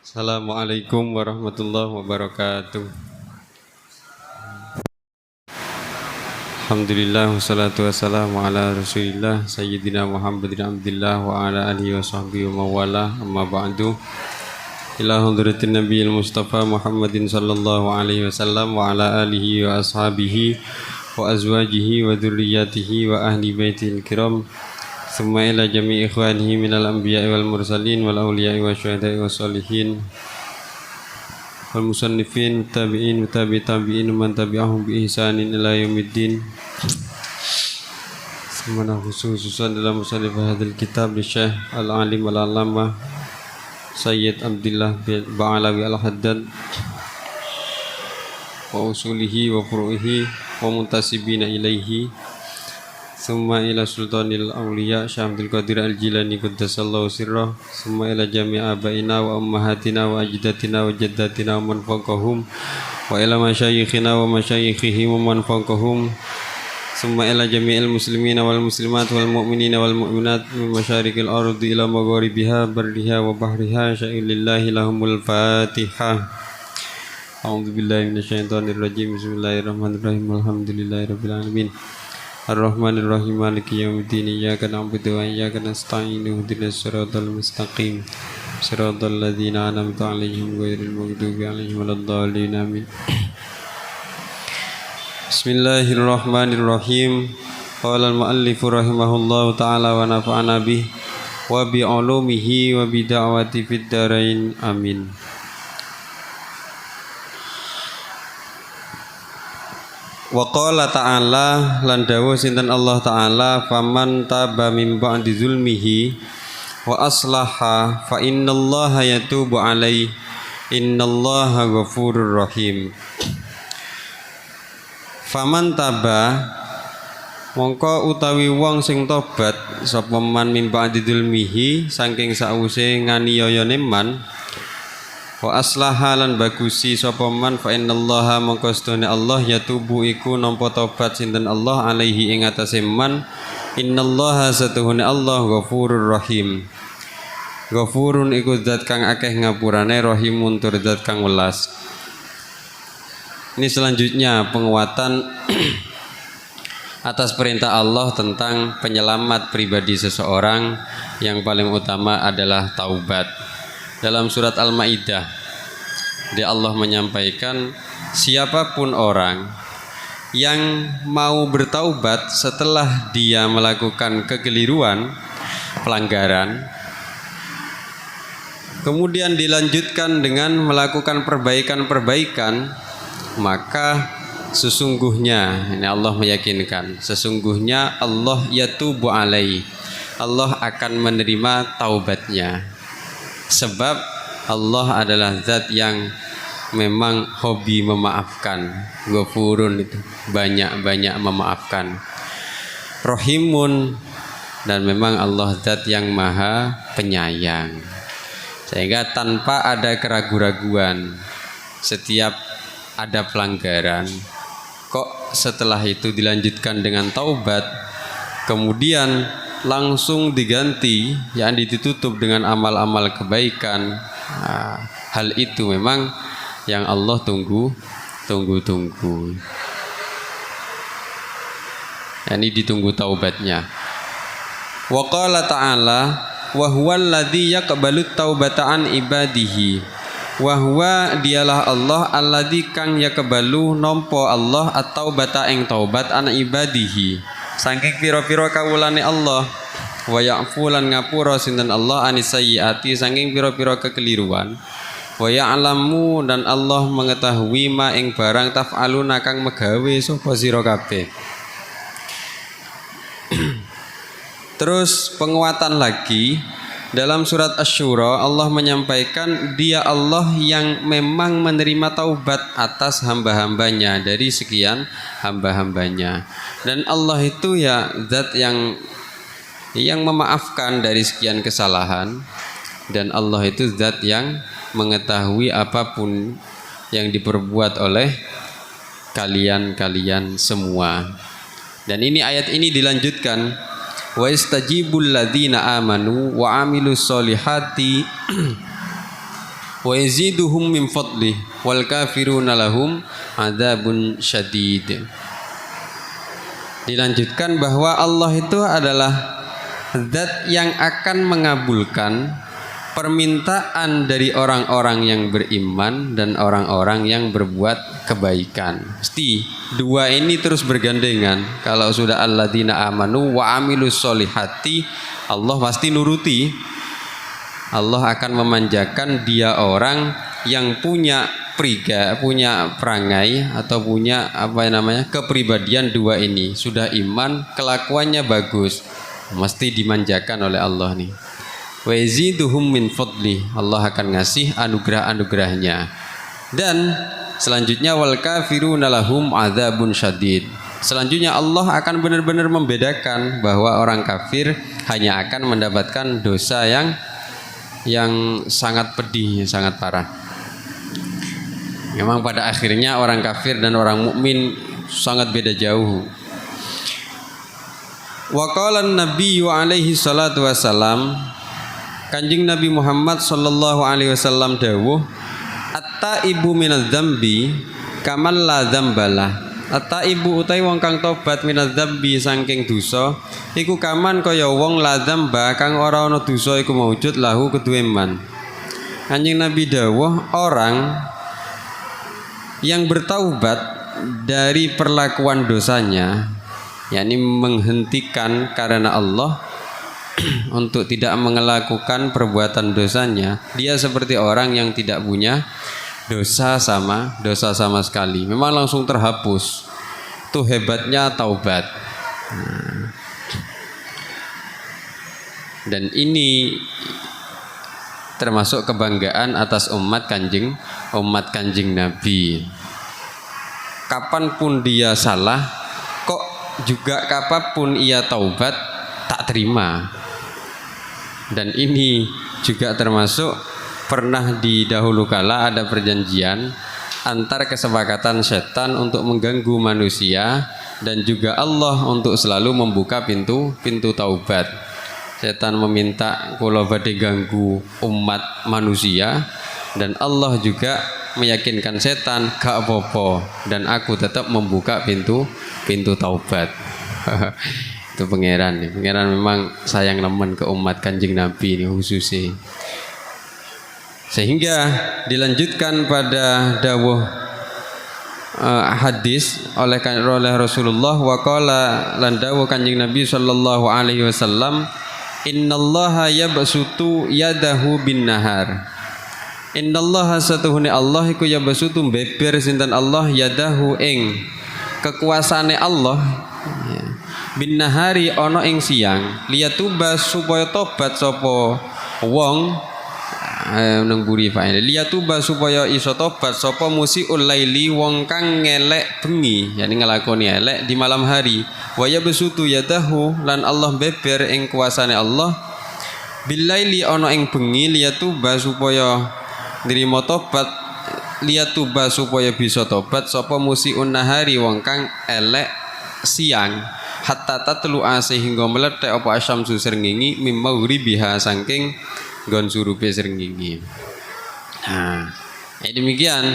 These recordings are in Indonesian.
Assalamualaikum warahmatullahi wabarakatuh. Alhamdulillah wassalatu wassalamu ala Rasulillah Sayyidina Muhammadin Abdillah wa ala alihi wa sahbihi wa mawala amma ba'du. Ila hadratin Nabiyil Mustafa Muhammadin sallallahu alaihi wasallam wa ala alihi wa ashabihi wa azwajihi wa dzurriyyatihi wa ahli baitihil kiram. Summa ila jami'i ikhwanihi minal anbiya'i wal mursalin wal awliya'i wa syuhada'i wa sholihin wal musannifin tabi'in tabi'in man tabi'ahum bi ihsanin ila yaumiddin. Semana khususan dalam musannif hadil kitab di Syekh Al-Alim Al-Allamah Sayyid Abdullah bin Ba'alawi Al-Haddad wa usulihi wa furu'ihi wa muntasibina ilaihi. Summa ila sultanil awliya Syekh Abdul Qadir Al-Jilani qaddasallahu sirrah. Summa ila jami' abaina wa ummahatina wa ajdatina wa jaddatina wa man fawqahum wa ila masyayikhina wa masyayikhihim wa man fawqahum. Summa ila jami'il muslimina wal muslimat wal mu'minina wal mu'minat min masyariqil ardi ila magharibiha barriha wa bahriha. Sya'ilillahi lahumul fatihah. A'udzu billahi minasyaitonir rajim. Bismillahirrahmanirrahim. Alhamdulillahirabbil alamin. Ar-Rahmanir Rahim Maliki Yaumiddin. Iyyaka na'budu wa iyyaka nasta'in. Ihdinas siratal mustaqim. Siratal ladzina an'amta 'alaihim ghairil maghdubi 'alaihim waladdallin. Amin. Bismillahirrahmanirrahim. Qala al-mu'allif rahimahullahu ta'ala wa nafa'ana bih wa bi 'ulumihi wa bi da'wati fid dharain. Amin. Wa qala ta'ala lan dawuh sinten Allah ta'ala faman taba min ba'di zulmihi wa aslaha fa innallaha yatubu alaihi innallaha ghafurur rahim. Faman taba mongko utawi wong sing tobat sapa man min ba'di zulmihi saking sause nganiayane man wa aslaha lan bagusi sapa man fa innallaha mongko sedune Allah yatubu iku nampa tobat sinten Allah alaihi ing atase man innallaha satuhune Allah ghafurur rahim. Ghafurun iku zat kang akeh ngapurane, rahimun tur zat kang welas. Ini selanjutnya penguatan atas perintah Allah tentang penyelamat pribadi seseorang yang paling utama adalah taubat. Dalam surat Al-Maidah Allah menyampaikan siapapun orang yang mau bertaubat setelah dia melakukan kekeliruan, pelanggaran, kemudian dilanjutkan dengan melakukan perbaikan-perbaikan, maka sesungguhnya, ini Allah meyakinkan, sesungguhnya Allah yatubu alaihi, Allah akan menerima taubatnya. Sebab Allah adalah zat yang memang hobi memaafkan. Ghafurun itu banyak-banyak memaafkan. Rahimun, dan memang Allah zat yang maha penyayang. Sehingga tanpa ada keraguan-raguan, setiap ada pelanggaran, kok setelah itu dilanjutkan dengan taubat, kemudian langsung diganti, yang ditutup dengan amal-amal kebaikan. Nah, hal itu memang yang Allah tunggu. Ini ditunggu taubatnya. Wa qala ta'ala wa huwal ladzi yaqbalut taubata an ibadihi. Wa huwa dialah Allah alladzi kang yaqbalu nampa Allah at-taubata ing taubat an ibadihi saking pira-pira kawulane Allah. Wa ya'fu lan ngapura sinten Allah anis sayyiati saking pira-pira kekeliruan. Wa ya'lamu dan Allah mengetahui ma ing barang taf'aluna kang megawe sapa sira kabeh. Terus penguatan lagi dalam surat Asy-Syura Allah menyampaikan dia Allah yang memang menerima taubat atas hamba-hambanya dari sekian hamba-hambanya. Dan Allah itu ya zat yang memaafkan dari sekian kesalahan, dan Allah itu zat yang mengetahui apapun yang diperbuat oleh kalian semua. Dan ini ayat ini dilanjutkan wa istajibul ladzina amanu wa amilus solihati wa yaziduhum min fadli wal kafiruna lahum adzabun syadid. Dilanjutkan bahwa Allah itu adalah zat yang akan mengabulkan permintaan dari orang-orang yang beriman dan orang-orang yang berbuat kebaikan. Mesti dua ini terus bergandengan. Kalau sudah alladzina amanu wa amilus solihati, Allah pasti nuruti. Allah akan memanjakan dia orang yang punya perangai atau punya kepribadian dua ini. Sudah iman, kelakuannya bagus, mesti dimanjakan oleh Allah nih. Wa yaziduhum min fadli, Allah akan ngasih anugerah-anugerahnya. Dan selanjutnya wal kafiruna lahum adzabun syadid. Selanjutnya Allah akan benar-benar membedakan bahwa orang kafir hanya akan mendapatkan dosa yang sangat pedih, sangat parah. Memang pada akhirnya orang kafir dan orang mukmin sangat beda jauh. Wa qala an-nabiyyu alaihi salatu wasalam, Kanjeng Nabi Muhammad sallallahu alaihi wasallam dawuh, at-taibu minadz-dzambi kamal la dzambalah. At-taibu utai wong kang tobat minadz-dzambi saking dosa iku kaman kaya wong la dzamba kang ora ana dosa iku maujud lahu keduwe man. Kanjeng Nabi dawuh, orang yang bertaubat dari perlakuan dosanya, yakni menghentikan karena Allah untuk tidak melakukan perbuatan dosanya, dia seperti orang yang tidak punya dosa sama sekali. Memang langsung terhapus. Itu hebatnya taubat. Dan ini termasuk kebanggaan atas umat kanjeng Nabi. Kapanpun dia salah, kok juga kapanpun ia taubat tak terima. Dan ini juga termasuk pernah di dahulu kala ada perjanjian antar kesepakatan setan untuk mengganggu manusia dan juga Allah untuk selalu membuka pintu taubat. Setan meminta kula badhe ganggu umat manusia, dan Allah juga meyakinkan setan gak apa-apa dan aku tetap membuka pintu taubat. Itu pangeran memang sayang nemen ke umat kanjeng Nabi ini khususnya. Sehingga dilanjutkan pada dawuh hadis oleh Rasulullah, wa qala lan dawuh kanjeng Nabi sallallahu alaihi wasallam, innallaha yabsutu yadahu bin nahar. Innallaha satuhune Allah iku yabsutu beber sinten Allah yadahu ing kekuasaane Allah bin nahari ana ing siang liyatuba supaya tobat sapa wong nang buri fae liyatuba supaya iso tobat sapa musiul laili wong kang ngelek bengi, yani ngelakoni elek di malam hari. Wa yabsutu yadahu lan Allah beber ing kuasane Allah billaili ana ing bengi liyatuba supaya nrimo tobat, liyatuba supaya bisa tobat sapa musiun nahari wong kang elek siang hatta tatlu'a sehingga meletek apa asyamsu srengenge mim maghribiha saking nggon surupe srengenge. Nah, demikian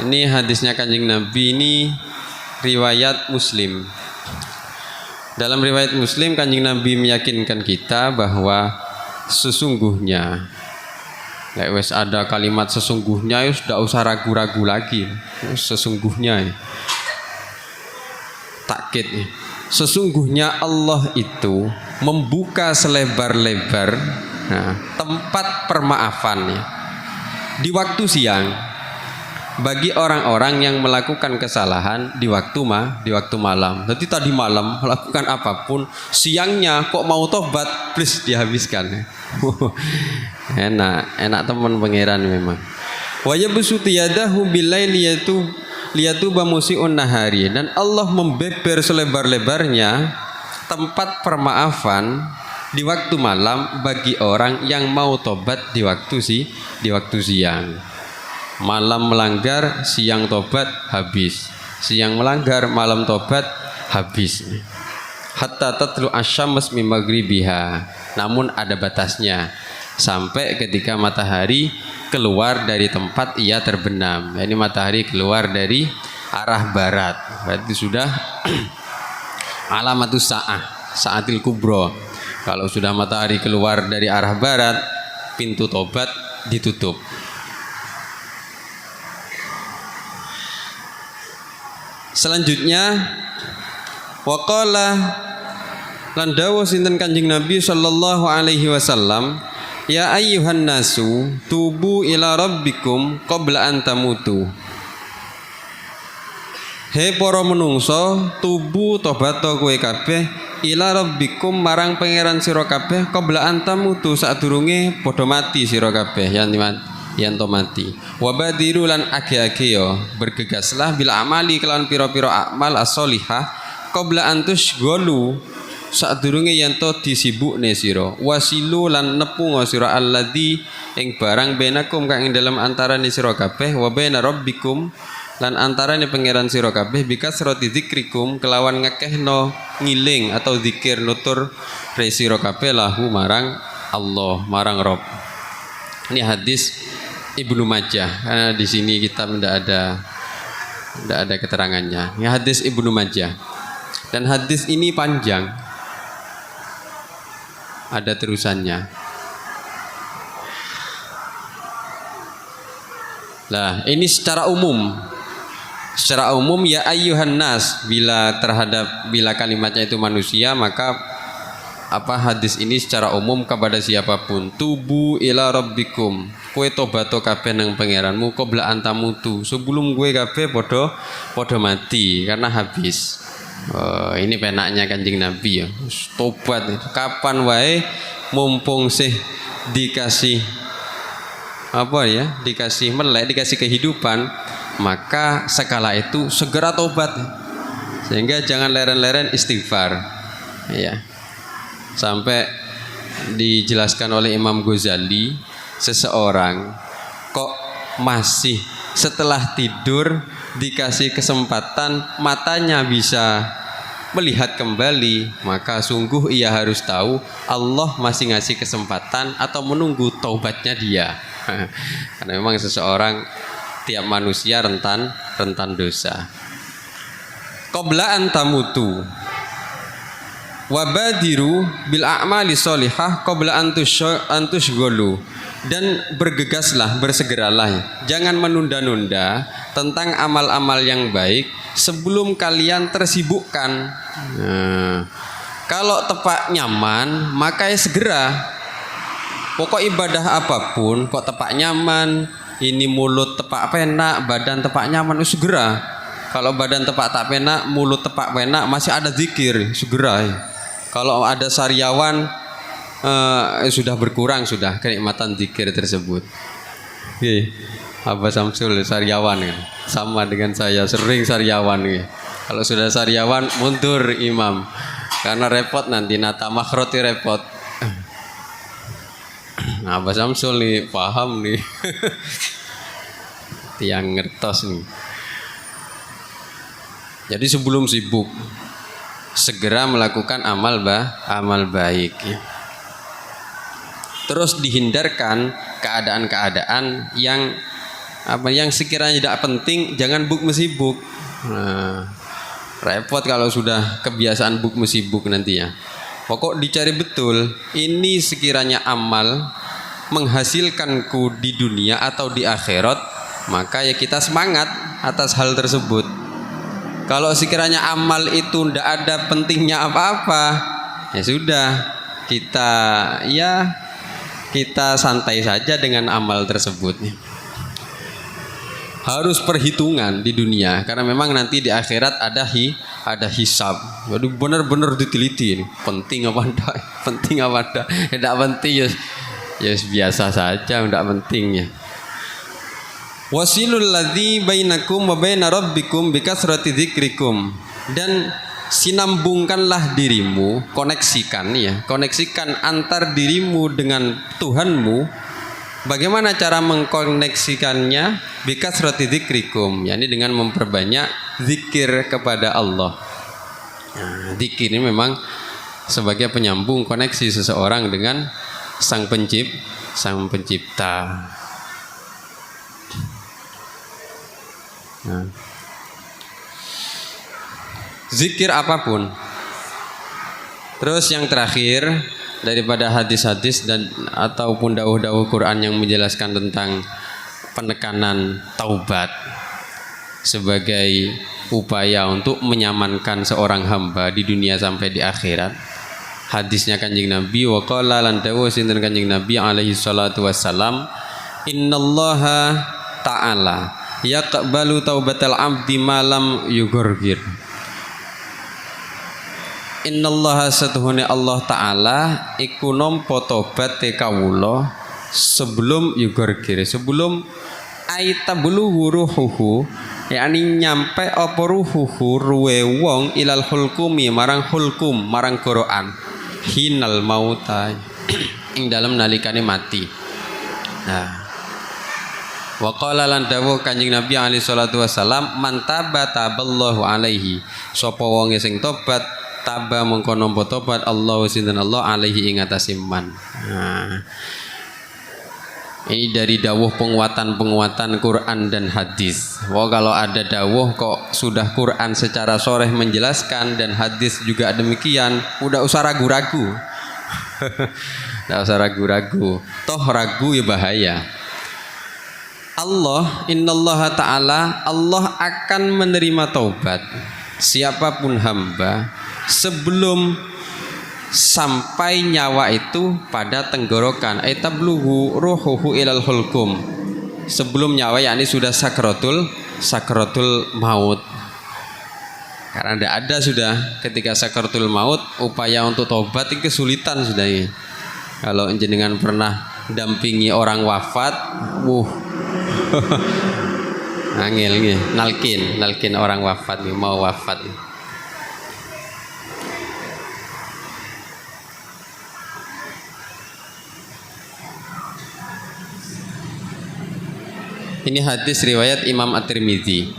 ini hadisnya kanjeng Nabi, ini riwayat Muslim. Dalam riwayat Muslim kanjeng Nabi meyakinkan kita bahwa sesungguhnya, wes ada kalimat sesungguhnya, ya sudah usah ragu-ragu lagi. Sesungguhnya takkid nih. Sesungguhnya Allah itu membuka selebar-lebar tempat permaafannya di waktu siang bagi orang-orang yang melakukan kesalahan di waktu malam. Jadi tadi malam melakukan apapun, siangnya kok mau tobat, please dihabiskan. enak teman pangeran memang. Wa yabsutu yadahu billaili liyatuba musiun nahari, dan Allah membeber selebar-lebarnya tempat permaafan di waktu malam bagi orang yang mau tobat di waktu siang. Malam melanggar, siang tobat, habis. Siang melanggar, malam tobat, habis. Hatta tatlu asyams min maghribiha. Namun ada batasnya. Sampai ketika matahari keluar dari tempat ia terbenam. Ini matahari keluar dari arah barat. Berarti sudah alamatus sa'atil kubro. Kalau sudah matahari keluar dari arah barat, pintu tobat ditutup. Selanjutnya waqala lan dawuh sinten Kanjeng Nabi sallallahu alaihi wasallam, ya ayyuhan nasu tubu ila rabbikum qabla an tamutu. He para menungso, tubu tobat kowe kabeh ila rabbikum marang pangeran sira kabeh qabla an tamutu sadurunge padha mati sira kabeh yen to mati. Wa badiru lan age-age yo bergegaslah bil amali kelawan pira-pira amal as-sholihah qabla an tushghalu sadurunge yen to disibukne sira. Wasilu lan nepunga sira alladzi ing barang benakum kang ing dalem antarane sira kabeh wa baina rabbikum lan antarane pangeran sira kabeh bikasrati dzikrikum kelawan ngekehno ngiling atau zikir nutur re sira kabeh lahu marang Allah marang Rabb. Ini hadis Ibnu Majah, karena di sini kita tidak ada keterangannya. Ini hadis Ibnu Majah. Dan hadis ini panjang. Ada terusannya. Nah, ini secara umum. Secara umum ya ayyuhan nas, bila kalimatnya itu manusia, maka hadis ini secara umum kepada siapapun. Tubu ila rabbikum, kowe tobato kabeh nang pangeranmu qabla antamutu, sebelum gue kabeh podo mati karena habis. Ini penaknya Kanjeng Nabi ya. Tobat kapan wae mumpung sih dikasih dikasih melek, dikasih kehidupan, maka sekala itu segera tobat. Sehingga jangan leren-leren istighfar. Ya. Sampai dijelaskan oleh Imam Ghazali, seseorang kok masih setelah tidur dikasih kesempatan matanya bisa melihat kembali, maka sungguh ia harus tahu Allah masih ngasih kesempatan atau menunggu taubatnya dia. Karena memang seseorang, tiap manusia rentan dosa. Qabla an tamutu wabadiru bil a'mali sholihah qabla antushghalu, dan bergegaslah, bersegeralah, jangan menunda-nunda tentang amal-amal yang baik sebelum kalian tersibukkan. Kalau tepak nyaman maka ya segera. Pokok ibadah apapun kok tepak nyaman, ini mulut tepak penak, badan tepak nyaman, segera. Kalau badan tepak tak penak, mulut tepak penak, masih ada zikir, segera. Kalau ada sariawan sudah berkurang sudah kenikmatan zikir tersebut. Abah Samsul sariawan ya. Sama dengan saya, sering sariawan ya. Kalau sudah sariawan mundur imam, karena repot nanti nata makhroti repot. Abah Samsul nih paham nih. Tiang ngertos nih. Jadi sebelum sibuk segera melakukan amal baik ya. Terus dihindarkan keadaan-keadaan yang sekiranya tidak penting, jangan sibuk. Repot kalau sudah kebiasaan sibuk nanti ya. Pokok dicari betul, ini sekiranya amal menghasilkanku di dunia atau di akhirat, maka ya kita semangat atas hal tersebut. Kalau sekiranya amal itu tidak ada pentingnya apa-apa, ya sudah, kita santai saja dengan amal tersebut. Harus perhitungan di dunia, karena memang nanti di akhirat ada hisab. Jadi benar-benar diteliti ini, penting apa enggak? Penting apa enggak? Tidak penting ya biasa saja, tidak penting ya. Wasilul ladzi bainakum wa baina rabbikum bikasrati dzikrikum, dan sinambungkanlah dirimu, koneksikan antar dirimu dengan Tuhanmu. Bagaimana cara mengkoneksikannya? Bikasrati dzikrikum, yakni dengan memperbanyak zikir kepada Allah. Nah, zikir ini memang sebagai penyambung koneksi seseorang dengan Sang Pencipta. Nah. Zikir apapun. Terus yang terakhir daripada hadis-hadis dan ataupun dawuh-dawuh Quran yang menjelaskan tentang penekanan taubat sebagai upaya untuk menyamankan seorang hamba di dunia sampai di akhirat. Hadisnya Kanjeng Nabi wa qala lan dawuh sinten Kanjeng Nabi alaihi salatu wassalam, innallaha ta'ala yaqbalu taubatal abdi malam yugorgir. Innallaha satuhune Allah Ta'ala iku nampa tobat kawula sebelum yugorgir, sebelum aitabulu ruhuhu, yakni nyampe apa ruhuhu ruwe wong ilal hulkumi marang hulkum marang gorokan hinal mauta ing dalam nalikane mati. Nah, wa qala lan dawuh Kanjeng Nabi alaihi salatu wasalam, man taballahu alaihi, sapa wonge sing tobat taba mengko nampa tobat Allah sinten Allah alaihi ing atase man. Nah, ini dari dawuh penguatan Quran dan hadis. Wah, kalau ada dawuh kok sudah Quran secara sharih menjelaskan dan hadis juga demikian, udah usah ragu-ragu. Udah usah ragu-ragu. Toh ragu ya bahaya. Allah, innallaha ta'ala, Allah akan menerima taubat siapapun hamba sebelum sampai nyawa itu pada tenggorokan, aitabluhu ruhuhu ilal hulkum, sebelum nyawa yakni sudah sakratul maut. Karena tidak ada sudah ketika sakratul maut upaya untuk tobat itu kesulitan sudah ya. Kalau jenengan pernah dampingi orang wafat, angel nggih, nalkin orang wafat nih, mau wafat nih. Ini hadis riwayat Imam At-Tirmidzi.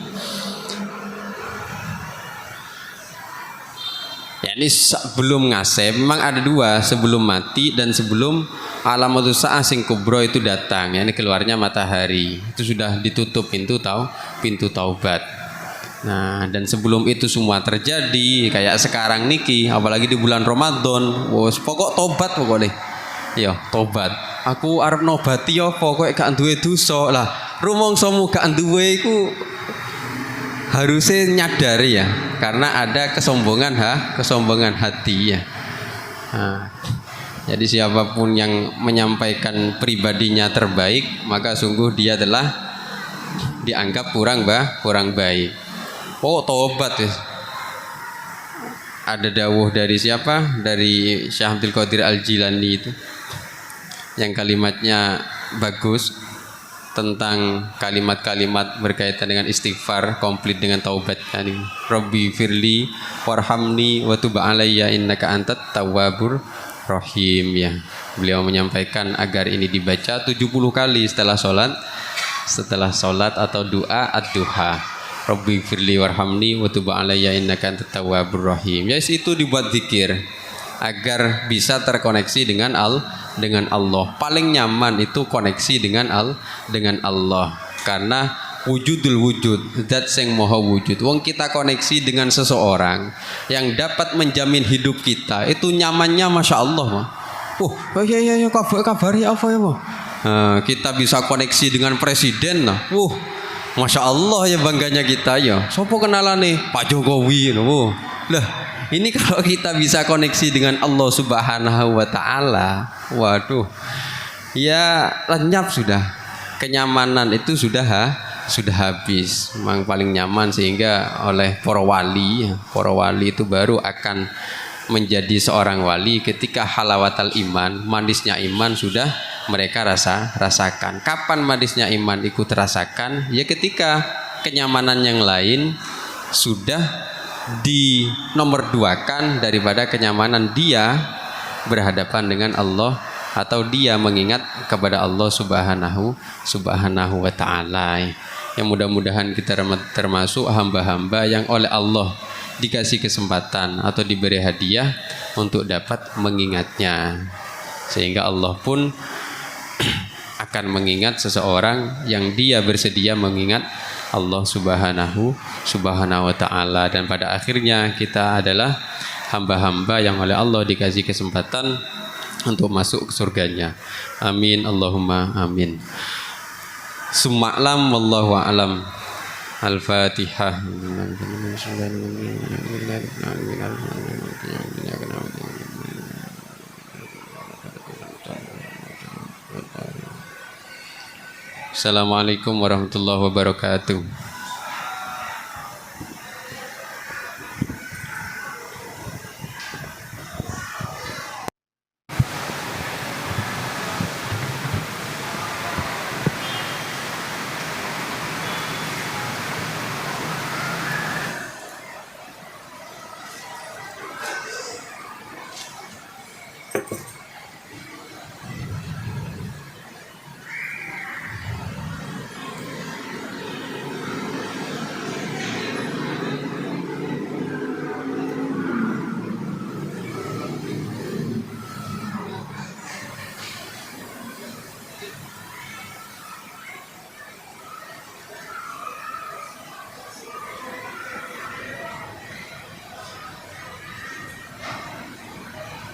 Yakni sebelum ngasih, memang ada dua, sebelum mati dan sebelum alamatus saah sing kubro itu datang, yakni keluarnya matahari. Itu sudah ditutup pintu taubat. Nah, dan sebelum itu semua terjadi, kayak sekarang niki, apalagi di bulan Ramadan, wos pokok tobat pokoknya. Ya, tobat. Aku arep nobati ya pokoknya gak duwe dosa lah. Rumangsamu gak duwe iku harusnya nyadari ya, karena ada kesombongan hati ya. Nah, jadi siapapun yang menyampaikan pribadinya terbaik, maka sungguh dia telah dianggap kurang baik. Oh, tobat ya. Ada dawuh dari siapa? Dari Syekh Abdul Qadir Al-Jilani itu, yang kalimatnya bagus tentang kalimat-kalimat berkaitan dengan istighfar komplit dengan taubat tadi. Rabbi firli warhamni wa tub alayya innaka antat tawwabur rahim ya. Beliau menyampaikan agar ini dibaca 70 kali setelah sholat atau doa ad-duha. Rabbi firli warhamni wa tub alayya innaka antat tawwabur rahim. Ya, itu dibuat zikir agar bisa terkoneksi dengan Allah. Paling nyaman itu koneksi dengan Allah, karena wujudul wujud, zat sing maha wujud. Wong kita koneksi dengan seseorang yang dapat menjamin hidup kita, itu nyamannya masya Allah mah. Ya kabari apa ya mah. Kita bisa koneksi dengan presiden lah. Masya Allah ya, bangganya kita ya. Sopo kenalan nih Pak Jokowi lah. Ini kalau kita bisa koneksi dengan Allah Subhanahu wa Ta'ala, waduh, ya lenyap sudah. Kenyamanan itu sudah habis. Memang paling nyaman sehingga oleh para wali itu baru akan menjadi seorang wali ketika halawatal iman, manisnya iman sudah mereka rasakan. Kapan manisnya iman ikut rasakan? Ya ketika kenyamanan yang lain sudah di nomor duakan daripada kenyamanan dia berhadapan dengan Allah atau dia mengingat kepada Allah Subhanahu wa Ta'ala. Yang mudah-mudahan kita termasuk hamba-hamba yang oleh Allah dikasih kesempatan atau diberi hadiah untuk dapat mengingatnya, sehingga Allah pun akan mengingat seseorang yang dia bersedia mengingat Allah subhanahu wa ta'ala, dan pada akhirnya kita adalah hamba-hamba yang oleh Allah dikasih kesempatan untuk masuk ke surganya. Amin Allahumma amin. Summa'lam wallahu a'lam. Al-Fatihah. Assalamualaikum warahmatullahi wabarakatuh.